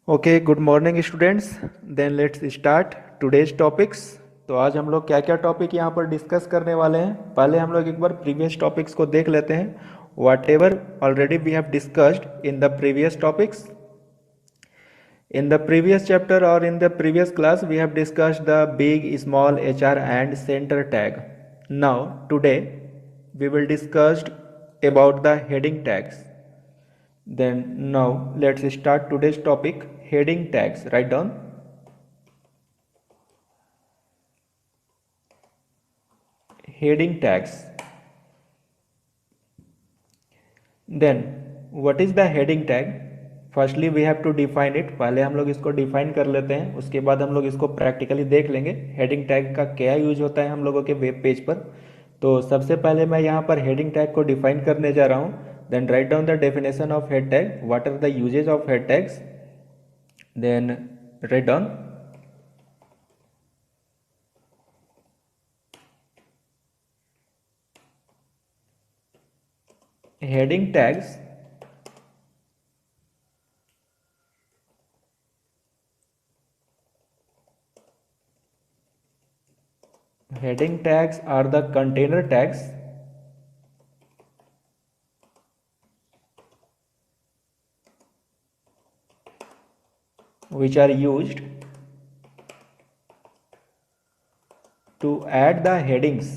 Okay, good morning students. Then let's start today's topics. तो आज हम लोग क्या क्या टॉपिक यहाँ पर डिस्कस करने वाले हैं। पहले हम लोग एक बार प्रीवियस टॉपिक्स को देख लेते हैं। Whatever already we have discussed in the previous topics, in the previous chapter or in the previous class we have discussed the big, small, hr and center tag. Now today we will discuss about the heading tags. Then now let's start today's topic, heading tags. Write down heading tags. Then what is the heading tag? Firstly we have to define it. पहले हम लोग इसको define कर लेते हैं, उसके बाद हम लोग इसको प्रैक्टिकली देख लेंगे हेडिंग टैग का क्या यूज होता है हम लोगों के वेब पेज पर। तो सबसे पहले मैं यहाँ पर हेडिंग टैग को डिफाइन करने जा रहा हूँ। Then write down the definition of head tag, what are the usages of head tags. Then write down heading tags are the container tags which are used to add the headings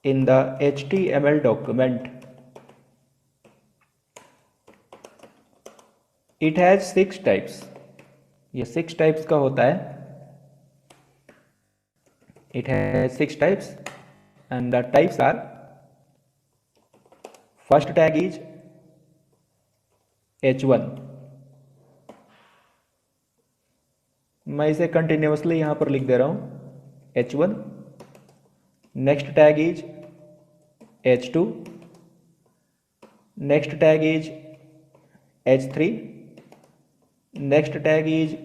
in the HTML document. It has 6 types. ये 6 types का होता है। It has 6 types and the types are, first tag is H1। मैं इसे continuously यहाँ पर लिख दे रहा हूँ H1। Next tag is H2, next tag is H3, next tag is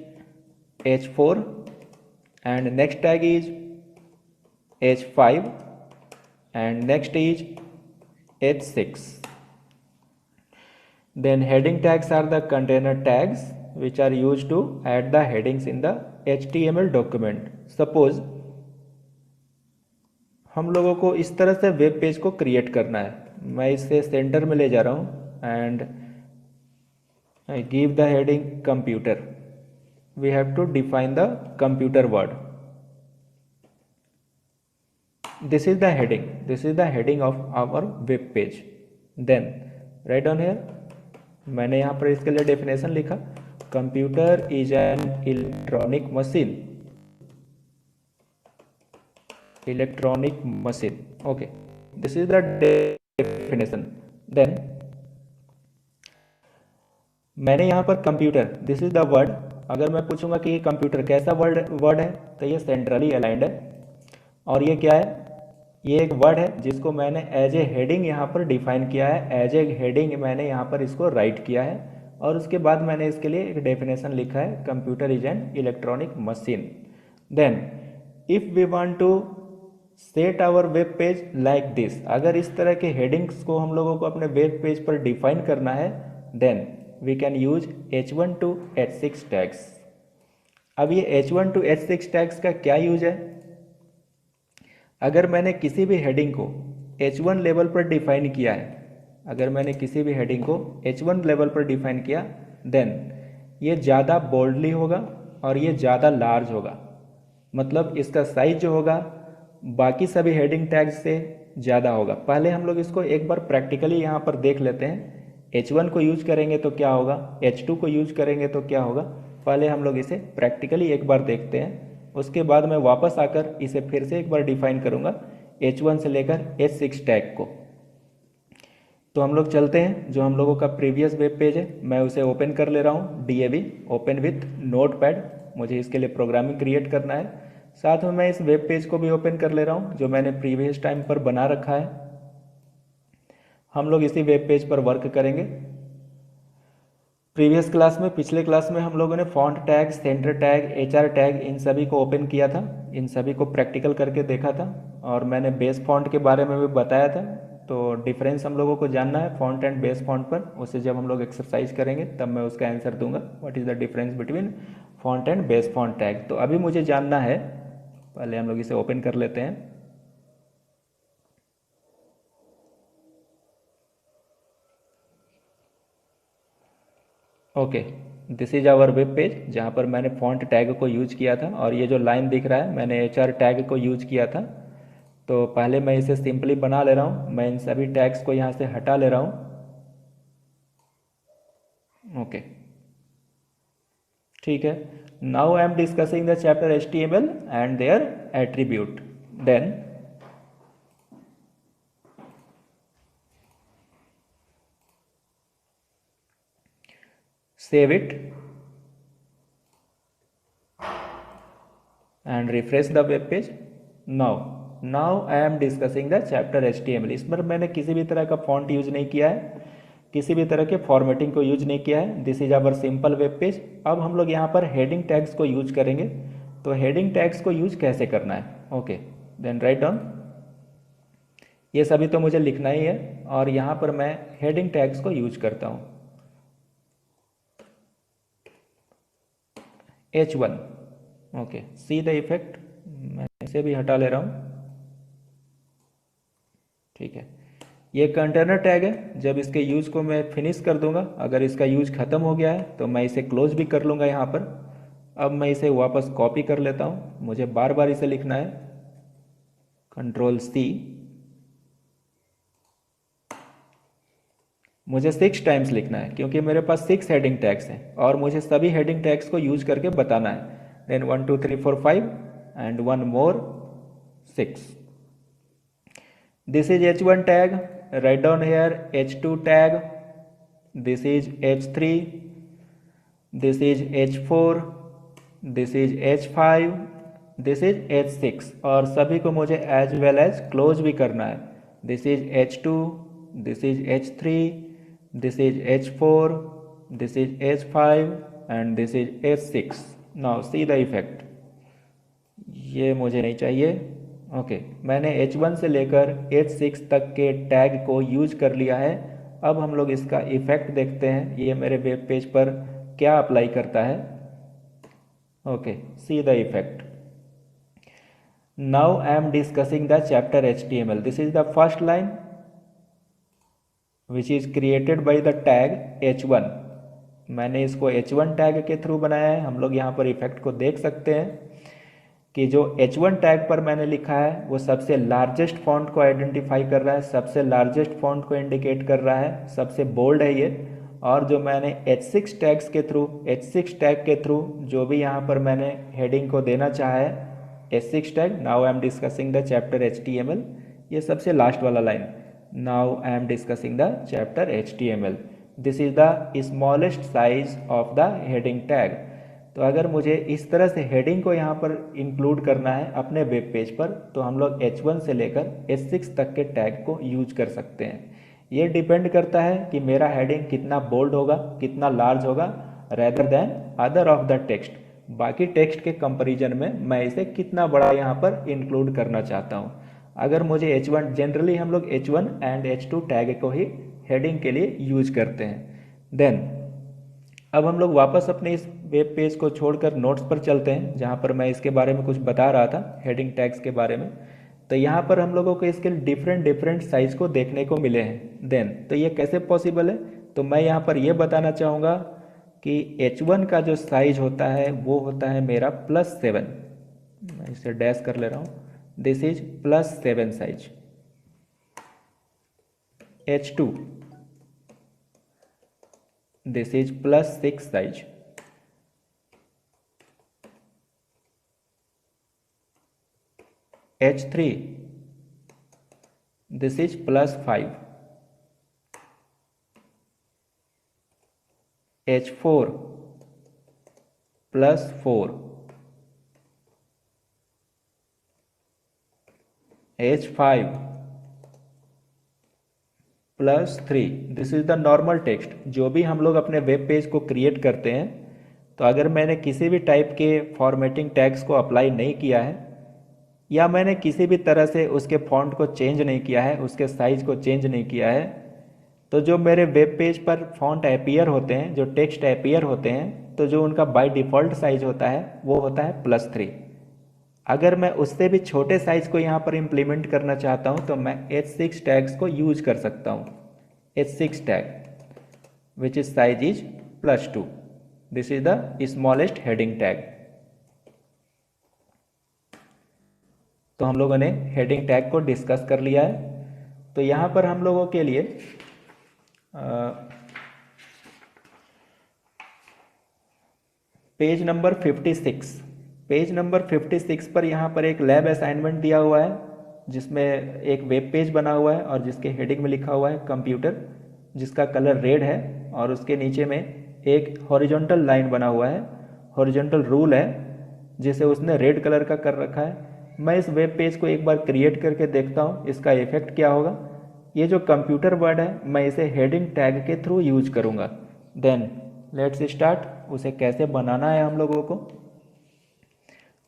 H4 and next tag is H5 and next is H6. Then heading tags are the container tags which are used to add the headings in the HTML document. Suppose हम लोगों को इस तरह से web page को create करना है। मैं इसे सेंटर में ले जा रहा हूँ and I give the heading computer. We have to define the computer word. This is the heading, this is the heading of our web page. Then write on here, मैंने यहाँ पर इसके लिए डेफिनेशन लिखा, computer is an electronic machine. Electronic machine, okay, this is the definition. Then मैंने यहाँ पर computer, this is the word. अगर मैं पूछूंगा कि कंप्यूटर कैसा वर्ड है तो ये सेंट्रली अलाइंड है। और ये क्या है? ये एक वर्ड है जिसको मैंने एज ए हेडिंग यहाँ पर डिफाइन किया है। एज ए हेडिंग मैंने यहाँ पर इसको राइट किया है और उसके बाद मैंने इसके लिए एक डेफिनेशन लिखा है, computer is an electronic machine. Then if we want to set our web page like this, अगर इस तरह के हेडिंग्स को हम लोगों को अपने वेब पेज पर डिफाइन करना है, then we can use H1 to H6 tags. अब ये H1 to H6 टैग्स का क्या यूज है? अगर मैंने किसी भी हेडिंग को H1 लेवल पर डिफाइन किया है, अगर मैंने किसी भी हेडिंग को H1 लेवल पर डिफाइन किया, देन ये ज़्यादा बोल्डली होगा और ये ज़्यादा लार्ज होगा। मतलब इसका साइज जो होगा बाकी सभी हेडिंग टैग्स से ज़्यादा होगा। पहले हम लोग इसको एक बार प्रैक्टिकली यहाँ पर देख लेते हैं। H1 को यूज करेंगे तो क्या होगा, H2 को यूज करेंगे तो क्या होगा। पहले हम लोग इसे प्रैक्टिकली एक बार देखते हैं, उसके बाद मैं वापस आकर इसे फिर से एक बार डिफाइन करूँगा H1 से लेकर H6 टैग को। तो हम लोग चलते हैं, जो हम लोगों का प्रीवियस वेब पेज है मैं उसे ओपन कर ले रहा हूँ, DAV ओपन विथ नोटपैड। मुझे इसके लिए प्रोग्रामिंग क्रिएट करना है। साथ में मैं इस वेब पेज को भी ओपन कर ले रहा हूँ जो मैंने प्रीवियस टाइम पर बना रखा है। हम लोग इसी वेब पेज पर वर्क करेंगे। प्रीवियस क्लास में, पिछले क्लास में हम लोगों ने font tag, centre tag, HR tag, इन सभी को ओपन किया था, इन सभी को प्रैक्टिकल करके देखा था और मैंने बेस फॉन्ट के बारे में भी बताया था। तो डिफरेंस हम लोगों को जानना है फॉन्ट एंड बेस फॉन्ट पर, उसे जब हम लोग एक्सरसाइज करेंगे तब मैं उसका आंसर दूंगा, what is the difference between font and base font tag. तो अभी मुझे जानना है, पहले हम लोग इसे ओपन कर लेते हैं। Okay, this is our web page जहाँ पर मैंने फॉन्ट टैग को यूज किया था, और ये जो लाइन दिख रहा है मैंने HR टैग को यूज किया था। तो पहले मैं इसे सिंपली बना ले रहा हूँ, मैं इन सभी टैग्स को यहाँ से हटा ले रहा हूँ। ओके, ठीक है। Now I am discussing the chapter HTML and their attribute. Then save it and refresh the web page. now I am discussing the chapter HTML। इस पर मैंने किसी भी तरह का फॉन्ट यूज नहीं किया है, किसी भी तरह के फॉर्मेटिंग को यूज नहीं किया है। This is our simple web page. अब हम लोग यहाँ पर हेडिंग टैग्स को यूज करेंगे। तो हेडिंग टैग्स को यूज कैसे करना है? Okay, then write down. ये सभी तो मुझे लिखना ही है, और यहाँ पर मैं हेडिंग टैग्स को यूज करता हूँ। H1, okay, C the effect. मैं इसे भी हटा ले रहा हूँ, ठीक है। ये कंटेनर टैग है, जब इसके यूज को मैं फिनिश कर दूंगा, अगर इसका यूज खत्म हो गया है तो मैं इसे क्लोज भी कर लूँगा यहाँ पर। अब मैं इसे वापस कॉपी कर लेता हूँ, मुझे बार बार इसे लिखना है, Ctrl+C। मुझे 6 टाइम्स लिखना है क्योंकि मेरे पास 6 हेडिंग टैग्स हैं और मुझे सभी हेडिंग टैग्स को यूज करके बताना है। Then 1 2 3 4 5 and 1 more 6। This is H1 tag, write down here H2 tag, this is H3, this is H4, this is H5, this is H6, और सभी को मुझे एज वेल एज क्लोज भी करना है। This is H2, this is H3, this is H4, this is H5 and this is H6। now see the effect। ये मुझे नहीं चाहिए। ओके, मैंने H1 से लेकर H6 तक के टैग को यूज कर लिया है। अब हम लोग इसका इफेक्ट देखते हैं, ये मेरे वेब पेज पर क्या अप्लाई करता है। Okay, C the effect. Now I am discussing the chapter HTML। This is the first line which is created by the tag H1। मैंने इसको H1 टैग के थ्रू बनाया है। हम लोग यहाँ पर इफेक्ट को देख सकते हैं कि जो H1 टैग पर मैंने लिखा है वो सबसे लार्जेस्ट फॉन्ट को आइडेंटिफाई कर रहा है, सबसे लार्जेस्ट फॉन्ट को इंडिकेट कर रहा है, सबसे बोल्ड है ये। और जो मैंने H6 टैग के थ्रू जो भी यहाँ पर मैंने हेडिंग को देना चाहा है H6 tag. Now I am discussing the chapter HTML। ये सबसे लास्ट वाला line. Now I am discussing the chapter HTML। This is the smallest size of the heading tag। तो अगर मुझे इस तरह से हेडिंग को यहाँ पर इंक्लूड करना है अपने वेब पेज पर, तो हम लोग H1 से लेकर H6 तक के टैग को यूज कर सकते हैं। ये डिपेंड करता है कि मेरा हेडिंग कितना बोल्ड होगा, कितना लार्ज होगा, rather than other of the text. बाकी टेक्स्ट के कंपैरिजन में मैं इसे कितना बड़ा यहाँ पर इंक्लूड करना चाहता हूँ। अगर मुझे H1, जनरली हम लोग H1 एंड H2 टैग को ही हेडिंग के लिए यूज करते हैं। देन अब हम लोग वापस अपने इस वेब पेज को छोड़कर नोट्स पर चलते हैं, जहाँ पर मैं इसके बारे में कुछ बता रहा था, हेडिंग टैग्स के बारे में। तो यहाँ पर हम लोगों को इसके डिफरेंट साइज को देखने को मिले हैं। देन तो ये कैसे पॉसिबल है? तो मैं यहाँ पर ये बताना चाहूँगा कि H1 का जो साइज होता है वो होता है मेरा +7। मैं इसे डैश कर ले रहा हूँ। This is +7 size. H2, this is +6 size. H3, this is +5। H4 +4। H5 +3। This is the normal text. जो भी हम लोग अपने वेब पेज को क्रिएट करते हैं, तो अगर मैंने किसी भी टाइप के फॉर्मेटिंग टैग्स को अप्लाई नहीं किया है या मैंने किसी भी तरह से उसके फॉन्ट को चेंज नहीं किया है, उसके साइज को चेंज नहीं किया है, तो जो मेरे वेब पेज पर फॉन्ट अपीयर होते हैं, जो टेक्स्ट अपीयर होते हैं, तो जो उनका बाय डिफ़ॉल्ट साइज होता है वो होता है +3। अगर मैं उससे भी छोटे साइज को यहाँ पर इम्प्लीमेंट करना चाहता हूँ तो मैं H6 टैग्स को यूज कर सकता हूँ। H6 tag which is size is +2। This is the smallest heading tag. तो हम लोगों ने हेडिंग टैग को डिस्कस कर लिया है। तो यहाँ पर हम लोगों के लिए पेज नंबर 56, पेज नंबर 56 पर यहाँ पर एक लैब असाइनमेंट दिया हुआ है, जिसमें एक वेब पेज बना हुआ है और जिसके हेडिंग में लिखा हुआ है कंप्यूटर, जिसका कलर रेड है, और उसके नीचे में एक हॉरिजॉन्टल लाइन बना हुआ है, हॉरिजॉन्टल रूल है, जिसे उसने रेड कलर का कर रखा है। मैं इस वेब पेज को एक बार क्रिएट करके देखता हूँ इसका इफेक्ट क्या होगा। ये जो कंप्यूटर वर्ड है मैं इसे हेडिंग टैग के थ्रू यूज करूँगा। Then let's start. उसे कैसे बनाना है हम लोगों को।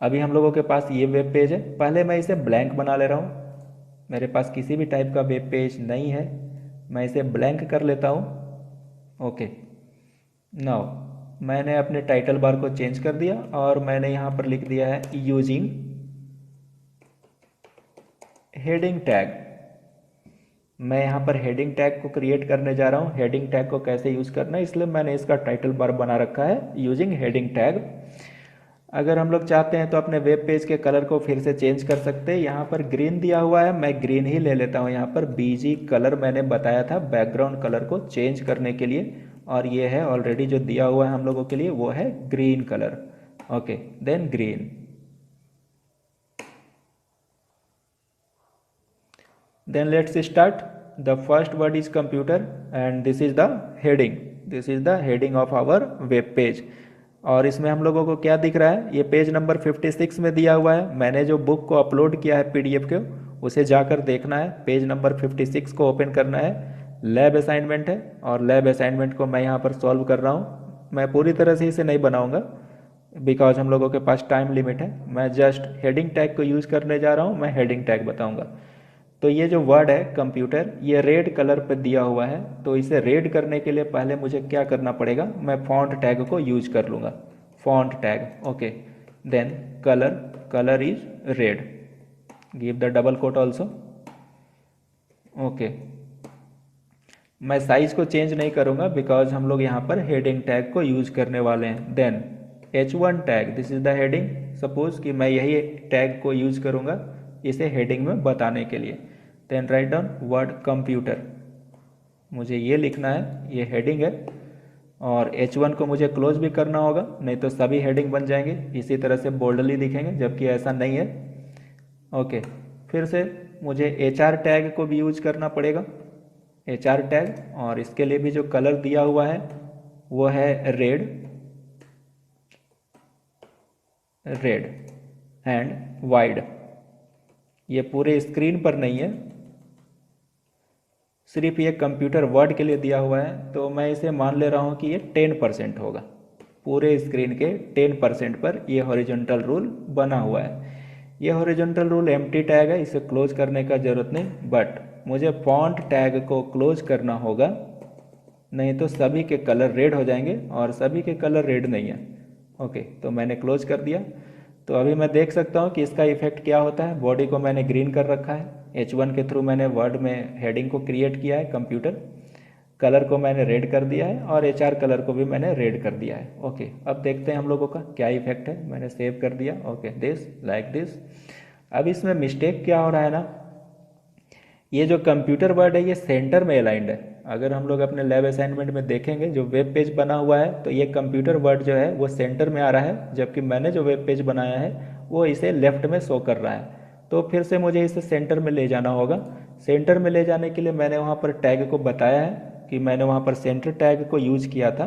अभी हम लोगों के पास ये वेब पेज है, पहले मैं इसे ब्लैंक बना ले रहा हूँ। मेरे पास किसी भी टाइप का वेब पेज नहीं है, मैं इसे ब्लैंक कर लेता हूँ। ओके, नाउ मैंने अपने टाइटल बार को चेंज कर दिया और मैंने यहाँ पर लिख दिया है यूजिंग हेडिंग टैग। मैं यहाँ पर हेडिंग टैग को क्रिएट करने जा रहा हूँ। हेडिंग टैग को कैसे यूज़ करना है, इसलिए मैंने इसका टाइटल बार बना रखा है यूजिंग हेडिंग टैग। अगर हम लोग चाहते हैं तो अपने वेब पेज के कलर को फिर से चेंज कर सकते हैं। यहाँ पर ग्रीन दिया हुआ है, मैं ग्रीन ही ले लेता हूँ। यहाँ पर बीजी कलर मैंने बताया था बैकग्राउंड कलर को चेंज करने के लिए, और ये है ऑलरेडी जो दिया हुआ है हम लोगों के लिए, वो है green colour. Okay, then green. Then let's start. The first word is computer and this is the heading. This is the heading of our web page. और इसमें हम लोगों को क्या दिख रहा है, ये पेज नंबर 56 में दिया हुआ है। मैंने जो बुक को अपलोड किया है PDF के, उसे जाकर देखना है। पेज नंबर 56 को ओपन करना है। लैब असाइनमेंट है और लैब असाइनमेंट को मैं यहाँ पर सॉल्व कर रहा हूँ। मैं पूरी तरह से इसे नहीं बनाऊँगा बिकॉज हम लोगों के पास टाइम लिमिट है। मैं जस्ट हेडिंग टैग को यूज़ करने जा रहा हूँ, मैं हेडिंग टैग बताऊँगा। तो ये जो वर्ड है कंप्यूटर, ये रेड कलर पे दिया हुआ है, तो इसे रेड करने के लिए पहले मुझे क्या करना पड़ेगा, मैं फॉन्ट टैग को यूज कर लूँगा। Font tag, okay. Then colour, colour is red, give the double quote also. Okay, मैं साइज को चेंज नहीं करूँगा बिकॉज हम लोग यहाँ पर हेडिंग टैग को यूज करने वाले हैं। Then H1 tag, this is the heading. Suppose कि मैं यही टैग को यूज करूँगा इसे हेडिंग में बताने के लिए। Then write down word computer, मुझे ये लिखना है, ये हेडिंग है, और H1 को मुझे क्लोज भी करना होगा, नहीं तो सभी हेडिंग बन जाएंगे, इसी तरह से बोल्डली दिखेंगे, जबकि ऐसा नहीं है। ओके, फिर से मुझे HR टैग को भी यूज करना पड़ेगा, HR टैग, और इसके लिए भी जो कलर दिया हुआ है वो है रेड, रेड एंड वाइड। ये पूरे स्क्रीन पर नहीं है, सिर्फ ये कंप्यूटर वर्ड के लिए दिया हुआ है, तो मैं इसे मान ले रहा हूँ कि ये 10% होगा। पूरे स्क्रीन के 10% पर ये हॉरिजॉन्टल रूल बना हुआ है। ये हॉरिजॉन्टल रूल एम्प्टी टैग है, इसे क्लोज करने का ज़रूरत नहीं, बट मुझे फॉन्ट टैग को क्लोज करना होगा, नहीं तो सभी के कलर रेड हो जाएंगे और सभी के कलर रेड नहीं है। ओके, तो मैंने क्लोज कर दिया। तो अभी मैं देख सकता हूँ कि इसका इफेक्ट क्या होता है। बॉडी को मैंने ग्रीन कर रखा है, H1 के थ्रू मैंने वर्ड में हेडिंग को क्रिएट किया है कंप्यूटर, कलर को मैंने रेड कर दिया है और HR कलर को भी मैंने रेड कर दिया है। ओके, अब देखते हैं हम लोगों का क्या इफेक्ट है। मैंने सेव कर दिया। Okay, this like this. अब इसमें मिस्टेक क्या हो रहा है ना, ये जो कंप्यूटर वर्ड है ये सेंटर में अलाइंड है। अगर हम लोग अपने लैब असाइनमेंट में देखेंगे जो वेब पेज बना हुआ है, तो ये कंप्यूटर वर्ड जो है वो सेंटर में आ रहा है, जबकि मैंने जो वेब पेज बनाया है वो इसे लेफ्ट में शो कर रहा है। तो फिर से मुझे इसे सेंटर में ले जाना होगा। सेंटर में ले जाने के लिए मैंने वहाँ पर टैग को बताया है कि मैंने वहाँ पर सेंटर टैग को यूज किया था।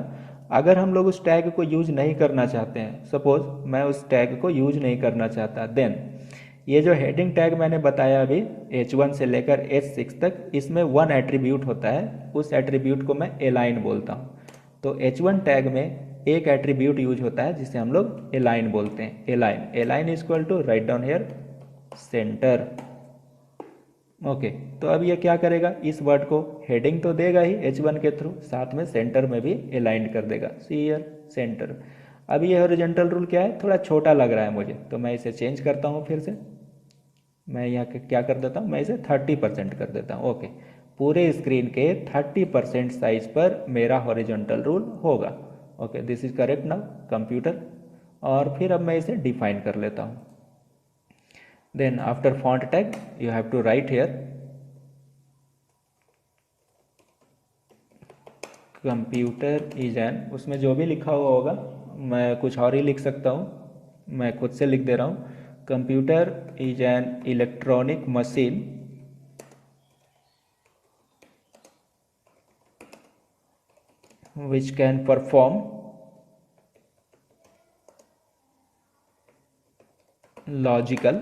अगर हम लोग उस टैग को यूज नहीं करना चाहते हैं, सपोज मैं उस टैग को यूज नहीं करना चाहता, देन ये जो हेडिंग टैग मैंने बताया अभी H1 से लेकर H6 तक, इसमें 1 एट्रीब्यूट होता है, उस एट्रीब्यूट को मैं एलाइन बोलता हूँ। तो H1 टैग में एक एट्रीब्यूट यूज होता है जिसे हम लोग एलाइन बोलते हैं। Align, align is equal to, write down here, centre. Okay, तो अब ये क्या करेगा, इस वर्ड को हेडिंग तो देगा ही H1 के थ्रू, साथ में सेंटर में भी अलाइन कर देगा, सी हियर सेंटर। अब ये हॉरिजॉन्टल रूल क्या है, थोड़ा छोटा लग रहा है मुझे, तो मैं इसे चेंज करता हूँ फिर से। मैं यहाँ क्या कर देता हूँ, मैं इसे 30% कर देता हूँ। ओके, पूरे स्क्रीन के 30% साइज पर मेरा हॉरिजॉन्टल रूल होगा। Okay, this is correct now computer. और फिर अब मैं इसे डिफाइन कर लेता हूँ। Then after font tag you have to write here computer is an, उसमें जो भी लिखा हुआ होगा, मैं कुछ और ही लिख सकता हूँ, मैं खुद से लिख दे रहा हूँ। Computer is an electronic machine which can perform logical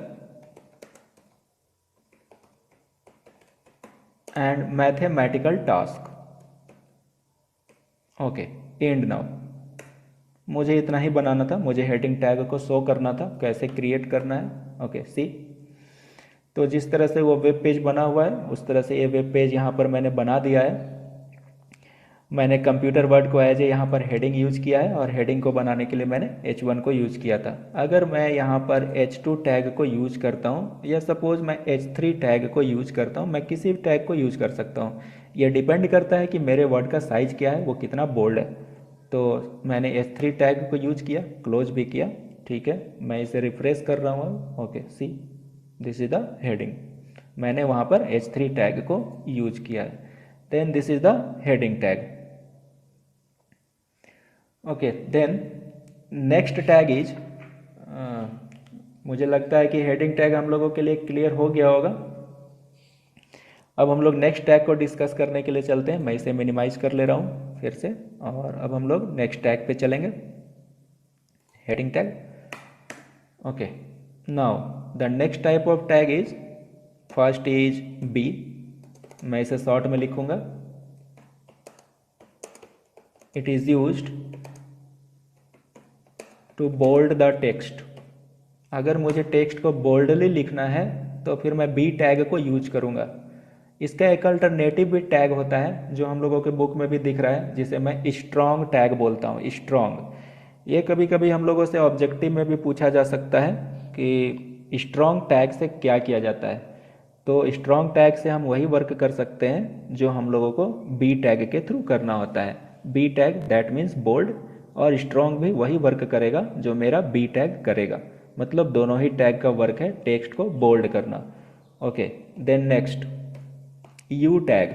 and mathematical task। Okay, and now. मुझे इतना ही बनाना था, मुझे हेडिंग टैग को शो करना था, कैसे क्रिएट करना है। ओके, सी, तो जिस तरह से वो वेब पेज बना हुआ है उस तरह से ये वेब पेज यहाँ पर मैंने बना दिया है। मैंने कंप्यूटर वर्ड को एज ए यहाँ पर हेडिंग यूज किया है, और हेडिंग को बनाने के लिए मैंने H1 को यूज किया था। अगर मैं यहाँ पर H2 टैग को यूज करता हूँ, या सपोज मैं H3 टैग को यूज करता हूँ, मैं किसी भी टैग को यूज कर सकता हूँ। यह डिपेंड करता है कि मेरे वर्ड का साइज क्या है, वो कितना बोल्ड है। तो मैंने H3 टैग को यूज किया, क्लोज भी किया, ठीक है। मैं इसे रिफ्रेश कर रहा हूँ। Okay, see, this is the heading, मैंने वहाँ पर H3 टैग को यूज किया है। Then this is the heading tag. Okay, then next tag is, मुझे लगता है कि हेडिंग टैग हम लोगों के लिए क्लियर हो गया होगा। अब हम लोग नेक्स्ट टैग को डिस्कस करने के लिए चलते हैं। मैं इसे मिनिमाइज कर ले रहा हूँ फिर से, और अब हम लोग नेक्स्ट टैग पे चलेंगे, heading tag. Okay, now the next type of tag is, first is B, मैं इसे शॉर्ट में लिखूंगा। It is used to bold the text. अगर मुझे टेक्स्ट को बोल्डली लिखना है तो फिर मैं बी टैग को यूज करूंगा। इसका एक अल्टरनेटिव भी टैग होता है जो हम लोगों के बुक में भी दिख रहा है, जिसे मैं स्ट्रॉन्ग टैग बोलता हूँ, स्ट्रॉन्ग। ये कभी कभी हम लोगों से ऑब्जेक्टिव में भी पूछा जा सकता है कि स्ट्रॉन्ग टैग से क्या किया जाता है। तो स्ट्रॉन्ग टैग से हम वही वर्क कर सकते हैं जो हम लोगों को बी टैग के थ्रू करना होता है। B tag that means bold, और स्ट्रॉन्ग भी वही वर्क करेगा जो मेरा बी टैग करेगा। मतलब दोनों ही टैग का वर्क है टेक्स्ट को बोल्ड करना। Okay, then next U tag,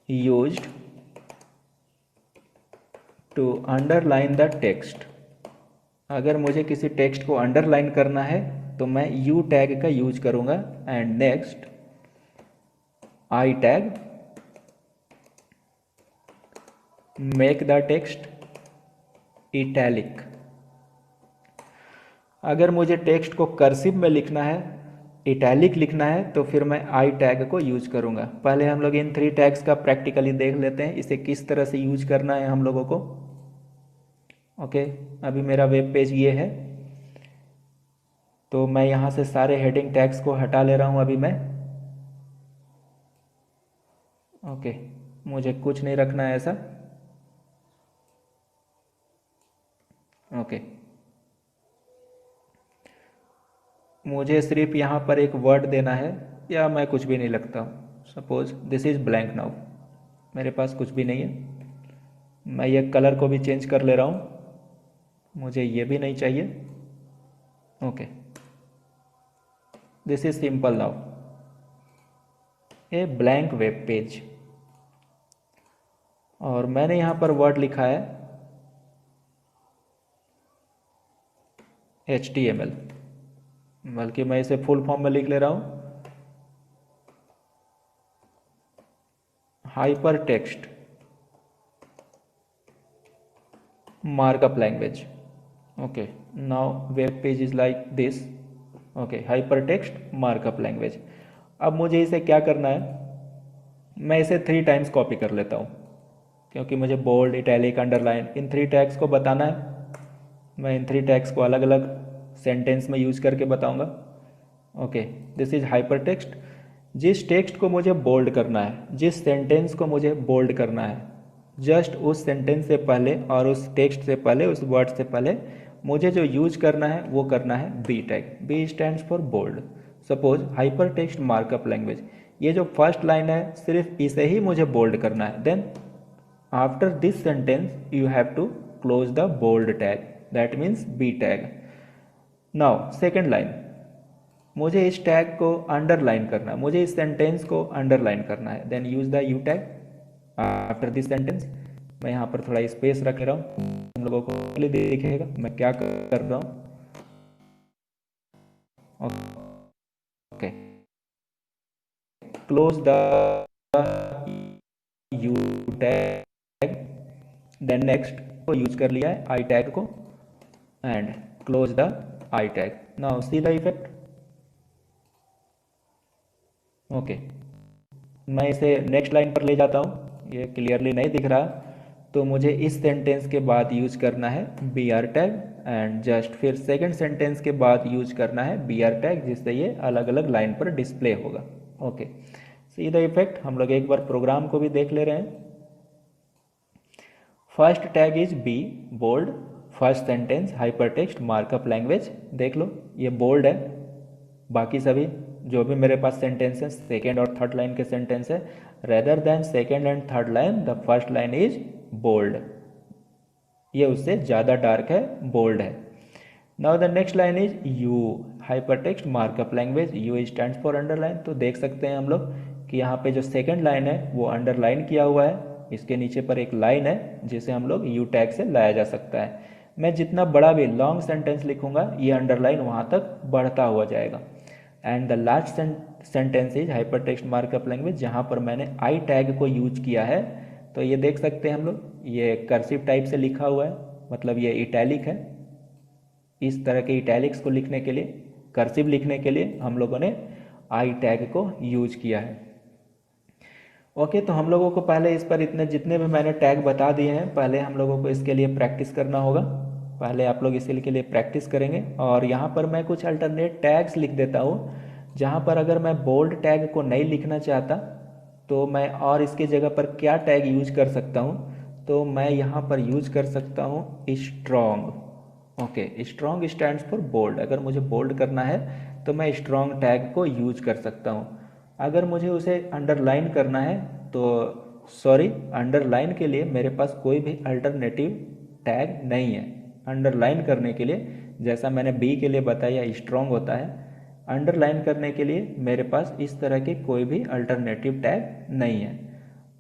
used to underline the text। अगर मुझे किसी टेक्स्ट को अंडरलाइन करना है तो मैं U टैग का यूज करूंगा। And next I tag, make the text italic. अगर मुझे टेक्स्ट को कर्सिव में लिखना है, इटैलिक लिखना है, तो फिर मैं आई टैग को यूज करूंगा। पहले हम लोग इन 3 टैग्स का प्रैक्टिकली देख लेते हैं, इसे किस तरह से यूज करना है हम लोगों को। ओके, अभी मेरा वेब पेज ये है, तो मैं यहाँ से सारे हेडिंग टैग्स को हटा ले रहा हूँ अभी मैं। ओके, मुझे कुछ नहीं रखना है ऐसा। ओके, मुझे सिर्फ यहाँ पर एक वर्ड देना है, या मैं कुछ भी नहीं लगता हूँ। Suppose this is blank now, मेरे पास कुछ भी नहीं है। मैं ये कलर को भी चेंज कर ले रहा हूँ, मुझे ये भी नहीं चाहिए। Okay, this is simple now, a blank web page. और मैंने यहाँ पर वर्ड लिखा है HTML, बल्कि मैं इसे फुल फॉर्म में लिख ले रहा हूँ, hyper text markup language. Okay, now web page is like this. Okay, hyper text markup language. अब मुझे इसे क्या करना है, मैं इसे 3 टाइम्स कॉपी कर लेता हूँ, क्योंकि मुझे बोल्ड, इटैलिक, अंडरलाइन इन 3 टैग्स को बताना है। मैं इन 3 टैग्स को अलग अलग सेंटेंस में यूज करके बताऊंगा। Okay, this is hyper text. जिस टेक्स्ट को मुझे बोल्ड करना है, जिस सेंटेंस को मुझे बोल्ड करना है, जस्ट उस सेंटेंस से पहले और उस टेक्स्ट से पहले, उस वर्ड से पहले मुझे जो यूज करना है वो करना है B tag. B stands for bold. Suppose hyper text markup language, ये जो फर्स्ट लाइन है सिर्फ इसे ही मुझे बोल्ड करना है। Then after this sentence you have to close the bold tag, that means B tag. Now second line, मुझे इस टैग को अंडरलाइन करना है, मुझे इस सेंटेंस को अंडरलाइन करना है। Then use the U tag after this sentence. मैं यहाँ पर थोड़ा स्पेस रख रहा हूँ, हम लोगों को दिखेगा मैं क्या कर रहा हूँ। Okay, close the U tag. Then next को यूज कर लिया है आई टैग को and close the I tag. Now see the effect. Okay, मैं इसे नेक्स्ट लाइन पर ले जाता हूँ, ये क्लियरली नहीं दिख रहा, तो मुझे इस सेंटेंस के बाद यूज करना है B R tag and just फिर सेकंड सेंटेंस के बाद यूज करना है बी आर टैग, जिससे ये अलग अलग लाइन पर डिस्प्ले होगा। Okay, C the effect. हम लोग एक बार प्रोग्राम को भी देख ले रहे हैं। First tag is B bold, first sentence hyper text markup language. देख लो ये बोल्ड है, बाकी सभी जो भी मेरे पास सेंटेंस है सेकेंड और थर्ड लाइन के सेंटेंस है, rather than second and third line the first line is bold, ये उससे ज़्यादा डार्क है, बोल्ड है। Now the next line is U hyper text markup language, U stands for underline. तो देख सकते हैं हम लोग कि यहाँ पे जो सेकेंड लाइन है वो अंडरलाइन किया हुआ है, इसके नीचे पर एक लाइन है जिसे हम लोग यू टैग से लाया जा सकता है। मैं जितना बड़ा भी लॉन्ग सेंटेंस लिखूंगा ये अंडरलाइन वहाँ तक बढ़ता हुआ जाएगा। And the last sentence is hyper text markup language, जहाँ पर मैंने आई टैग को यूज किया है। तो ये देख सकते हैं हम लोग, ये कर्सिव टाइप से लिखा हुआ है, मतलब ये इटैलिक है। इस तरह के इटैलिक्स को लिखने के लिए, कर्सिव लिखने के लिए हम लोगों ने आई टैग को यूज किया है। ओके, तो हम लोगों को पहले इस पर इतने जितने भी मैंने टैग बता दिए हैं, पहले हम लोगों को इसके लिए प्रैक्टिस करना होगा। पहले आप लोग इसी के लिए प्रैक्टिस करेंगे। और यहाँ पर मैं कुछ अल्टरनेट टैग्स लिख देता हूँ, जहाँ पर अगर मैं बोल्ड टैग को नहीं लिखना चाहता तो मैं और इसकी जगह पर क्या टैग यूज कर सकता हूँ, तो मैं यहाँ पर यूज कर सकता हूँ strong. Okay, strong stands for bold. अगर मुझे बोल्ड करना है तो मैं स्ट्रॉन्ग टैग को यूज कर सकता हूँ। अगर मुझे उसे अंडरलाइन करना है तो अंडरलाइन के लिए मेरे पास कोई भी अल्टरनेटिव टैग नहीं है। अंडरलाइन करने के लिए, जैसा मैंने बी के लिए बताया स्ट्रॉन्ग होता है, अंडरलाइन करने के लिए मेरे पास इस तरह के कोई भी अल्टरनेटिव टैग नहीं है।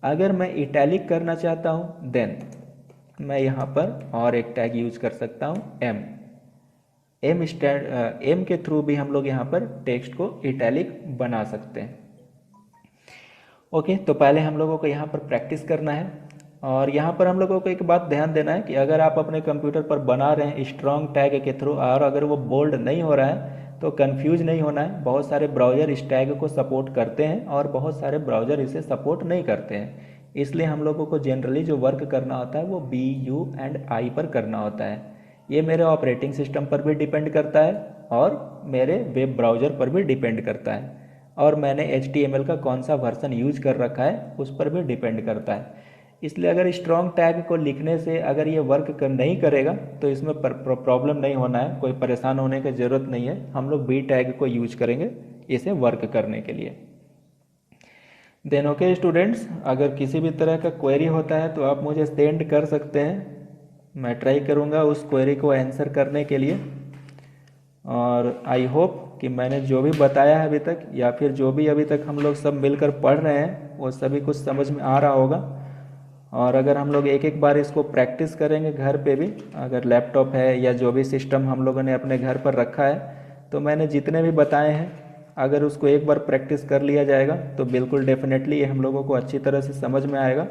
अगर मैं इटैलिक करना चाहता हूँ देन मैं यहाँ पर और एक टैग यूज कर सकता हूँ एम। एम के थ्रू भी हम लोग यहाँ पर टेक्स्ट को इटैलिक बना सकते हैं। ओके, तो पहले हम लोगों को यहाँ पर प्रैक्टिस करना है। और यहाँ पर हम लोगों को एक बात ध्यान देना है कि अगर आप अपने कंप्यूटर पर बना रहे हैं स्ट्रॉन्ग टैग के थ्रू और अगर वो बोल्ड नहीं हो रहा है तो कंफ्यूज नहीं होना है। बहुत सारे ब्राउज़र इस टैग को सपोर्ट करते हैं और बहुत सारे ब्राउज़र इसे सपोर्ट नहीं करते हैं। इसलिए हम लोगों को जनरली जो वर्क करना होता है वो बी यू एंड आई पर करना होता है। ये मेरे ऑपरेटिंग सिस्टम पर भी डिपेंड करता है और मेरे वेब ब्राउज़र पर भी डिपेंड करता है, और मैंने HTML का कौन सा वर्जन यूज कर रखा है उस पर भी डिपेंड करता है। इसलिए अगर स्ट्रॉन्ग टैग को लिखने से अगर ये वर्क नहीं करेगा तो इसमें प्रॉब्लम नहीं होना है, कोई परेशान होने की ज़रूरत नहीं है। हम लोग बी टैग को यूज करेंगे इसे वर्क करने के लिए। देन ओके स्टूडेंट्स, अगर किसी भी तरह का क्वेरी होता है तो आप मुझे सेंड कर सकते हैं, मैं ट्राई करूँगा उस क्वेरी को आंसर करने के लिए। और आई होप कि मैंने जो भी बताया है अभी तक या फिर जो भी अभी तक हम लोग सब मिलकर पढ़ रहे हैं वो सभी कुछ समझ में आ रहा होगा। और अगर हम लोग एक एक बार इसको प्रैक्टिस करेंगे घर पे भी, अगर लैपटॉप है या जो भी सिस्टम हम लोगों ने अपने घर पर रखा है, तो मैंने जितने भी बताए हैं अगर उसको एक बार प्रैक्टिस कर लिया जाएगा तो बिल्कुल डेफिनेटली ये हम लोगों को अच्छी तरह से समझ में आएगा।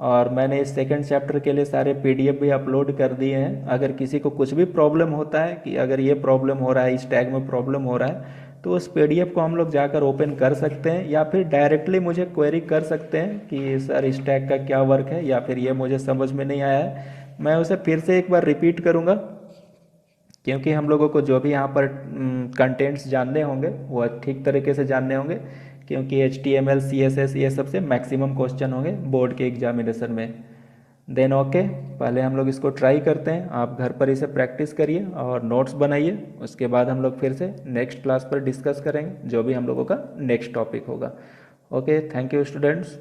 और मैंने इस सेकंड चैप्टर के लिए सारे PDF भी अपलोड कर दिए हैं। अगर किसी को कुछ भी प्रॉब्लम होता है कि अगर ये प्रॉब्लम हो रहा है, इस टैग में प्रॉब्लम हो रहा है, तो उस PDF को हम लोग जाकर ओपन कर सकते हैं या फिर डायरेक्टली मुझे क्वेरी कर सकते हैं कि सर इस टैग का क्या वर्क है या फिर ये मुझे समझ में नहीं आया है। मैं उसे फिर से एक बार रिपीट करूँगा क्योंकि हम लोगों को जो भी यहाँ पर कंटेंट्स जानने होंगे वो ठीक तरीके से जानने होंगे, क्योंकि HTML CSS ये सबसे मैक्सिमम क्वेश्चन होंगे बोर्ड के एग्जामिनेशन में। देन ओके, पहले हम लोग इसको ट्राई करते हैं, आप घर पर इसे प्रैक्टिस करिए और नोट्स बनाइए। उसके बाद हम लोग फिर से नेक्स्ट क्लास पर डिस्कस करेंगे जो भी हम लोगों का नेक्स्ट टॉपिक होगा। Okay, thank you students.